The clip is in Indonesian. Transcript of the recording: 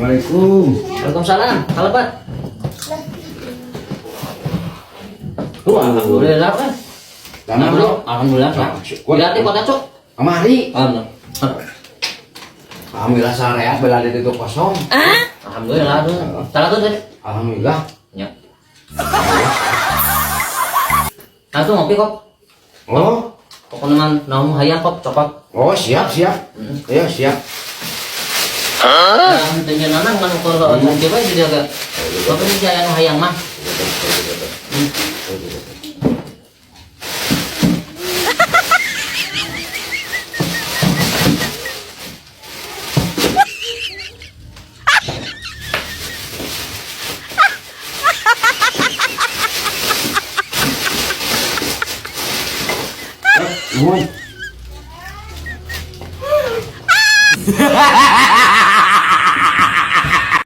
Assalamualaikum. Waalaikumsalam. Halo, Pak. Alhamdulillah, Pak. Alhamdulillah, Pak. Berarti kota, Cuk. Amari. Alhamdulillah. Alhamdulillah sareat bela di itu kosong. Alhamdulillah, tuh. Salah tuh tadi. Alhamdulillah. Ya. Langsung ngopi kok. Oh. Pokoknya namu hayang kok cokot. Oh, siap. Ya, siap. Tentunya nanang kan kalau coba dijaga. Bapak ini saya hayang mah. Nuhun.